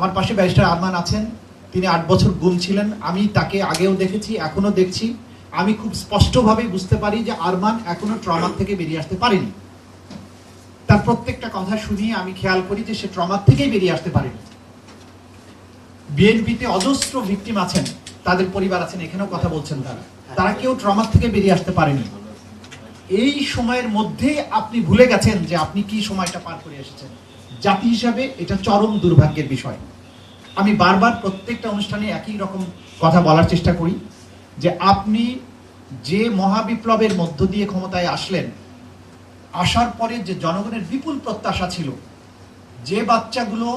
আমার পাশে ব্যারিস্টার আরমান আছেন, তিনি 8 বছর গুম ছিলেন। আমি তাকে আগেও দেখেছি, এখনো দেখছি। আমি খুব স্পষ্টভাবে বুঝতে পারি যে আরমান এখনো ট্রমা থেকে বেরিয়ে আসতে পারেনি। তার প্রত্যেকটা কথা শুনিয়ে আমি খেয়াল করি যে সে ট্রমা থেকেই বেরিয়ে আসতে পারেনি। বিএনপিতে অজস্র ভিকটিম আছেন, তাদের পরিবার আছেন, এখানেও কথা বলছেন, তারা কেউ ট্রমা থেকে বেরিয়ে আসতে পারেনি। এই সময়ের মধ্যে আপনি ভুলে গেছেন যে আপনি কি সময়টা পার করে এসেছেন। জাতি হিসাবে এটা চরম দুর্ভাগ্যের বিষয়। আমি বারবার প্রত্যেকটা অনুষ্ঠানে একই রকম কথা বলার চেষ্টা করি যে আপনি যে মহাবিপ্লবের মধ্য দিয়ে ক্ষমতায় আসলেন, আসার পরে যে জনগণের বিপুল প্রত্যাশা ছিল, যে বাচ্চাগুলো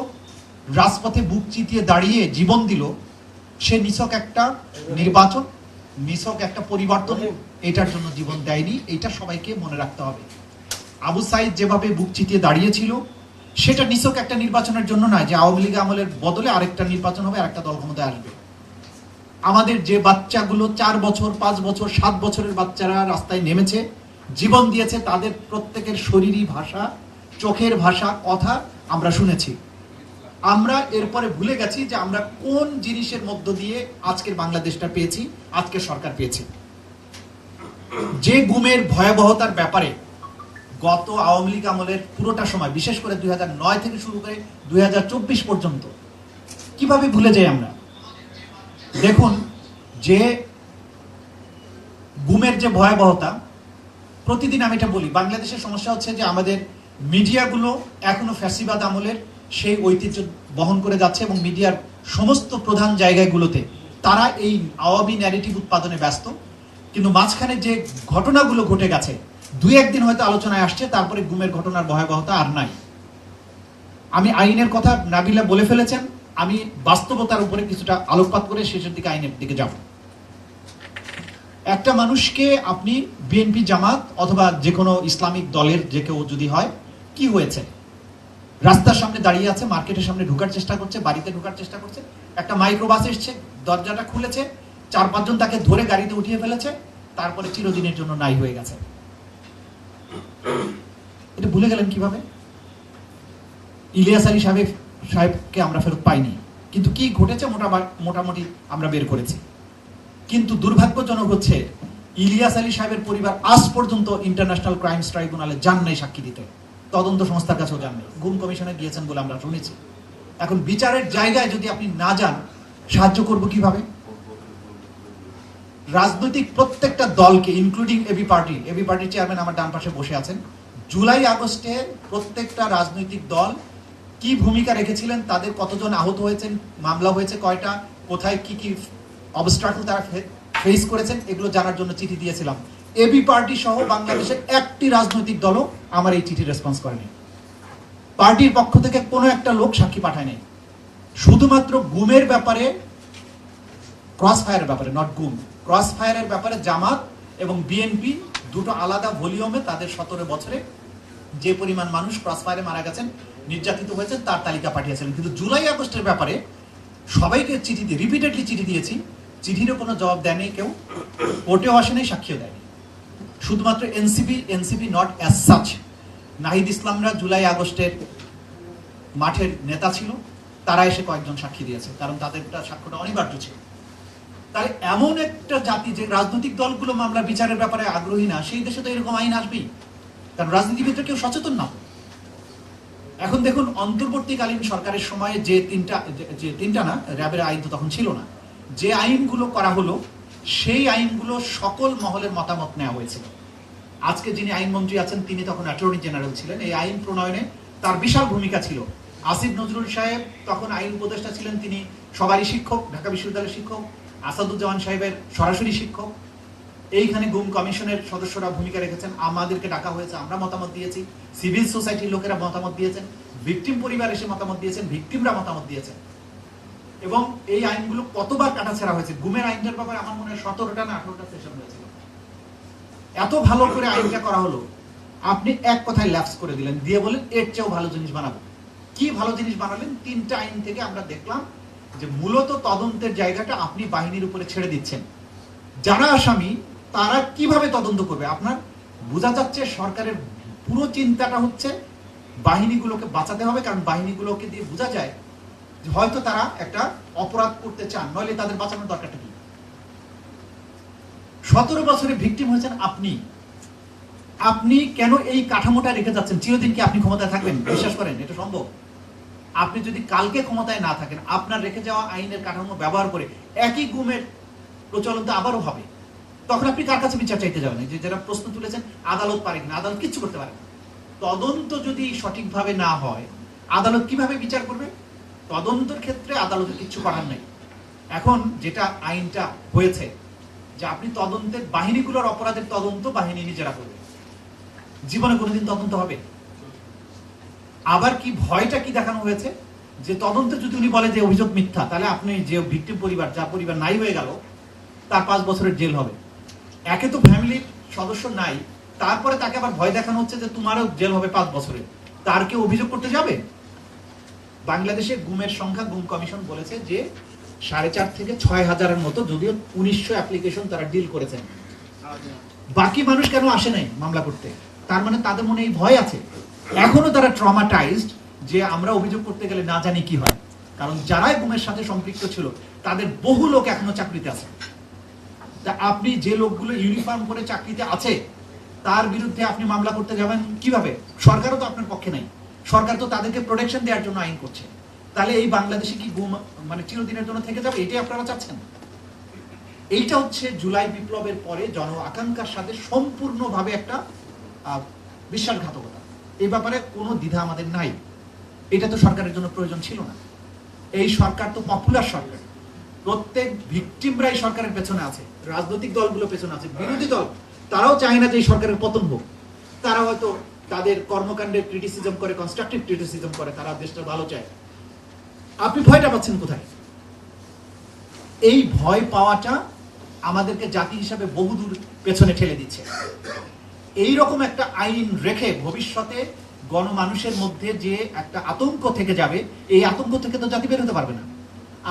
রাজপথে বুক চিতিয়ে দাঁড়িয়ে জীবন দিল, সে নিছক একটা নির্বাচন, নিছক একটা পরিবর্তন, এটার জন্য জীবন দেয়নি। এটা সবাইকে মনে রাখতে হবে। আবু সাইদ যেভাবে বুক চিতিয়ে দাঁড়িয়েছিল, সেটা নিছক একটা নির্বাচনের জন্য নয় যে আওয়ামী লীগ আমলের বদলে আরেকটা নির্বাচন হবে, আরেকটা দল ক্ষমতায় আসবে। আমাদের যে বাচ্চাগুলো 4 বছর, 5 বছর, 7 বছরের বাচ্চারা রাস্তায় নেমেছে, জীবন দিয়েছে, তাদের প্রত্যেকের শরীরী ভাষা, চোখের ভাষা, কথা আমরা শুনেছি। আমরা এরপরে ভুলে গেছি যে আমরা কোন জিনিসের মধ্য দিয়ে আজকের বাংলাদেশটা পেয়েছি, আজকের সরকার পেয়েছি। যে গুমের ভয়াবহতার ব্যাপারে গত আওয়ামী লীগ আমলের পুরোটা সময়, বিশেষ করে 2009 থেকে শুরু করে 2024 পর্যন্ত, কিভাবে ভুলে যাই আমরা। দেখুন, যে গুমের যে ভয়াবহতা, প্রতিদিন আমি এটা বলি, বাংলাদেশের সমস্যা হচ্ছে যে আমাদের মিডিয়াগুলো এখনো ফ্যাসিবাদ আমলের সেই ঐতিহ্য বহন করে যাচ্ছে এবং মিডিয়ার সমস্ত প্রধান জায়গাগুলোতে তারা এই আওয়ামী ন্যারেটিভ উৎপাদনে ব্যস্ত। কিন্তু মাঝখানে যে ঘটনাগুলো ঘটে গেছে, 2-1 দিন হয়তো আলোচনায় আসছে, তারপরে গুমের ঘটনার ভয়াবহতা আর নাই। আমি আইনের কথা নাবিলা বলে ফেলেছেন, আমি বাস্তবতার উপরে কিছুটা আলোকপাত করে শেষের দিকে আইনের দিকে যাব। একটা মানুষকে আপনি বিএনপি, জামাত অথবা যে কোনো ইসলামিক দলের যে কেউ যদি হয়, কি হয়েছে? রাস্তার সামনে দাঁড়িয়ে আছে, মার্কেটের সামনে ঢোকার চেষ্টা করছে, বাড়িতে ঢোকার চেষ্টা করছে, একটা মাইক্রোবাস এসছে, দরজাটা খুলেছে, 4-5 জন তাকে ধরে গাড়িতে উঠিয়ে ফেলেছে, তারপরে চিরদিনের জন্য নাই হয়ে গেছে। এটা ভুলে গেলেন কিভাবে? ইলিয়াস আলী সাহেবকে আমরা ফেরত পাইনি, কিন্তু কি ঘটেছে মোটামুটি আমরা বের করেছি। কিন্তু দুর্ভাগ্যজনক হচ্ছে ইলিয়াস আলী সাহেবের পরিবার আজ পর্যন্ত ইন্টারন্যাশনাল ক্রাইমস ট্রাইব্যুনালে যান নাই সাক্ষী দিতে, তদন্ত সংস্থার কাছেও যান নাই। গুম কমিশনে গিয়েছেন বলে আমরা শুনেছি। এখন বিচারের জায়গায় যদি আপনি না যান, সাহায্য করব কিভাবে? রাজনৈতিক প্রত্যেকটা দলকে, ইনক্লুডিং এবি পার্টির চেয়ারম্যান আমার ডান পাশে বসে আছেন, জুলাই আগস্টে প্রত্যেকটা রাজনৈতিক দল কি ভূমিকা রেখেছিলেন, তাদের কতজন আহত হয়েছেন, মামলা হয়েছে কয়টা, কোথায় কি কি অবস্ট্রাকল তারা ফেস করেছেন, এগুলো জানার জন্য চিঠি দিয়েছিলাম। এবি পার্টি সহ বাংলাদেশের একটি রাজনৈতিক দলও আমার এই চিঠি রেসপন্স করেনি। পার্টির পক্ষ থেকে কোনো একটা লোক সাক্ষী পাঠায় নাই। শুধুমাত্র গুমের ব্যাপারে, ক্রস ফায়ারের ব্যাপারে, নট গুম, ক্রস ফায়ারের ব্যাপারে জামাত এবং বিএনপি দুটো আলাদা ভলিউমে তাদের 17 বছরে যে পরিমাণ মানুষ ক্রস ফায়ারে মারা গেছেন, নির্যাতিত হয়েছেন, তার তালিকা পাঠিয়েছিলেন। কিন্তু জুলাই আগস্টের ব্যাপারে সবাইকে চিঠি দিয়ে, রিপিটেডলি চিঠি দিয়েছি, চিঠিরও কোনো জবাব দেয়নি কেউ, কোর্টেও আসেনি, সাক্ষীও দেয়নি। শুধুমাত্র NCP not as such, Nahid ইসলামরা জুলাই আগস্টের মাঠের নেতা ছিল, তারা এসে কয়েকজন সাক্ষী দিয়েছে, কারণ তাদেরটা সাক্ষ্যটা অনিবার্য ছিল। তাই এমন একটা জাতি যে রাজনৈতিক দলগুলো মামলা বিচারের ব্যাপারে আগ্রহী না, সেই দেশে তো এরকম আইন আসবেই, কারণ রাজনীতিবিদরা কেউ সচেতন না। এখন দেখুন, অন্তর্বর্তীকালীন সরকারের সময়ে যে তিনটা না, র্যাবের আইন তো তখন ছিল না, যে আইনগুলো করা হলো, সেই আইনগুলো সকল মহলের মতামত নেওয়া হয়েছিল। আজকে যিনি আইনমন্ত্রী আছেন, তিনি তখন অ্যাটর্নি জেনারেল ছিলেন। এই আইন প্রণয়নে তার বিশাল ভূমিকা ছিল। আসিফ নজরুল সাহেব তখন আইন উপদেষ্টা ছিলেন, তিনি সবারই শিক্ষক, ঢাকা বিশ্ববিদ্যালয়ের শিক্ষক। আসাদুজ্জামান সাহেবের সরাসরি শিক্ষক। এইখানে গুম কমিশনের সদস্যরা ভূমিকা রেখেছেন, আমাদেরকে ডাকা হয়েছে, আমরা মতামত দিয়েছি, সিভিল সোসাইটির লোকেরা মতামত দিয়েছেন, ভিকটিম পরিবার এসে মতামত দিয়েছেন, ভিকটিমরা মতামত দিয়েছেন। এবং এই আইনগুলো কতবার কাটাছেড়া হয়েছে। গুমের আইনটার ব্যাপারে আমার মনে হয় 17টা না 18টা সেশন হয়েছিল। এত ভালো করে আইনটা করা হলো, আপনি এক কথায় ল্যাপস করে দিলেন, দিয়ে বলেন এর চেয়েও ভালো জিনিস বানাবো। কি ভালো জিনিস বানালেন? 3টা আইন থেকে আমরা দেখলাম যে মূলত তদন্তের জায়গাটা আপনি বাহিনীর উপরে ছেড়ে দিচ্ছেন। যারা আসামি, তারা কিভাবে তদন্ত করবে? আপনার বোঝা যাচ্ছে সরকারের পুরো চিন্তাটা হচ্ছে বাহিনীগুলোকে বাঁচাতে হবে, কারণ বাহিনীগুলোকে দিয়ে বোঝা যায় যে হয়তো তারা একটা অপরাধ করতে চান, নইলে তাদের বাঁচানোর দরকারটা কি? 17 বছরে ভিকটিম হয়েছেন আপনি। আপনি কেন এই কাঠামোটা রেখে যাচ্ছেন? চিরদিন কি আপনি ক্ষমতায় থাকবেন? বিশ্বাস করেন এটা সম্ভব? আপনি যদি কালকে ক্ষমতায় না থাকেন, আপনার রেখে যাওয়া আইনের কাঠামো ব্যবহার করে একই গুমের প্রচলন তো আবারও হবে। তখন আপনি কার কাছে বিচার চাইতে যাবেন? যে যারা প্রশ্ন তুলেছেন আদালত পারে কিনা, আদালত কিচ্ছু করতে পারে না। তদন্ত যদি সঠিকভাবে না হয়, আদালত কিভাবে বিচার করবে? তদন্তের ক্ষেত্রে আদালতের কিচ্ছু করার নেই। এখন যেটা আইনটা হয়েছে যে আপনি তদন্তের বাহিনীগুলোর অপরাধের তদন্ত বাহিনী নিজেরা করবে, জীবনে কোনোদিন তদন্ত হবে? আবার কি ভয়টা কি দেখানো হয়েছে যে তদন্তে যদি উনি বলে যে অভিযোগ মিথ্যা, তাহলে আপনি যে ভিকটিম পরিবার, যা পরিবার নাই হয়ে গেল, তার 5 বছরের জেল হবে। একে তো ফ্যামিলির সদস্য নাই, তারপরে তাকে আবার ভয় দেখানো হচ্ছে যে তোমারও জেল হবে 5 বছরে। তার কেউ অভিযোগ করতে যাবে? বাংলাদেশে গুমের সংখ্যা, গুম কমিশন বলেছে যে 4.5 থেকে 6,000-এর মতো, যদিও 1900 অ্যাপ্লিকেশন তারা ডিল করেছেন। বাকি মানুষ কেন আসে নাই মামলা করতে? তার মানে তাদের মনে এই ভয় আছে, এখনো তারা ট্রমাটাইজড যে আমরা অভিযোগ করতে গেলে না জানি কি হয়। কারণ যারাই গুমের সাথে সম্পৃক্ত ছিল তাদের বহু লোক এখনো চাকরিতে আছে। তা আপনি যে লোকগুলো ইউনিফর্ম করে চাকরিতে আছে তার বিরুদ্ধে আপনি মামলা করতে যাবেন কিভাবে? সরকারও তো আপনার পক্ষে নাই, সরকার তো তাদেরকে প্রোটেকশন দেওয়ার জন্য আইন করছে। তাহলে এই বাংলাদেশে কি গুম মানে চিরদিনের জন্য থেকে যাবে? এটাই আপনারা চাচ্ছেন? এইটা হচ্ছে জুলাই বিপ্লবের পরে জন আকাঙ্ক্ষার সাথে সম্পূর্ণভাবে একটা বিশ্বাসঘাতকতা। এই ব্যাপারে কোনো দ্বিধা আমাদের নাই। এটা তো সরকারের জন্য প্রয়োজন ছিল না। এই সরকার তো পপুলার সরকার, প্রত্যেক ভিকটিমরাই সরকারের পেছনে আছে, রাজনৈতিক দলগুলো পেছনে আছে, বিরোধী দল তারাও চায় না যে এই সরকারের পতন হোক। তারা হয়তো তাদের কর্মকাণ্ডের ক্রিটিসিজম করে, কনস্ট্রাকটিভ ক্রিটিসিজম করে, তারা দেশটা ভালো চায়। আপনি ভয়টা পাচ্ছেন কোথায়? এই ভয় পাওয়াটা আমাদেরকে জাতি হিসাবে বহুদূর পেছনে ঠেলে দিচ্ছে। এই রকম একটা আইন রেখে ভবিষ্যতে গণমানুষের মধ্যে যে একটা আতঙ্ক থেকে যাবে, এই আতঙ্ক থেকে তো জাতি বের হতে পারবে না।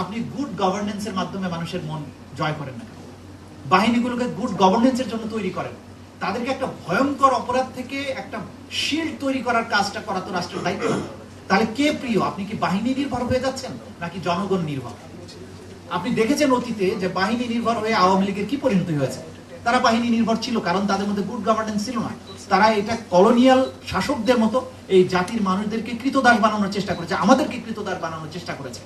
আপনি গুড গভর্নেন্সের মাধ্যমে মানুষের মন জয় করেন না, বাহিনীগুলোকে গুড গভর্নেন্সের জন্য তৈরি করেন, তাদেরকে একটা ভয়ঙ্কর অপরাধ থেকে একটা শিল্ড তৈরি করার কাজটা করা তো রাষ্ট্রের দায়িত্ব। তাহলে কে প্রিয়? আপনি কি বাহিনী নির্ভর হয়ে যাচ্ছেন নাকি জনগণ নির্ভর? আপনি দেখেছেন অতীতে যে বাহিনী নির্ভর হয়ে আওয়ামী লীগের কি পরিণতি হয়েছে। তারা বাহিনী নির্ভর ছিল কারণ তাদের মধ্যে গুড গভর্নেন্স ছিল না। তারা এটা কলোনিয়াল শাসকদের মতো এই জাতির মানুষদেরকে কৃতদাস বানানোর চেষ্টা করেছে, আমাদেরকে কৃতদাস বানানোর চেষ্টা করেছে।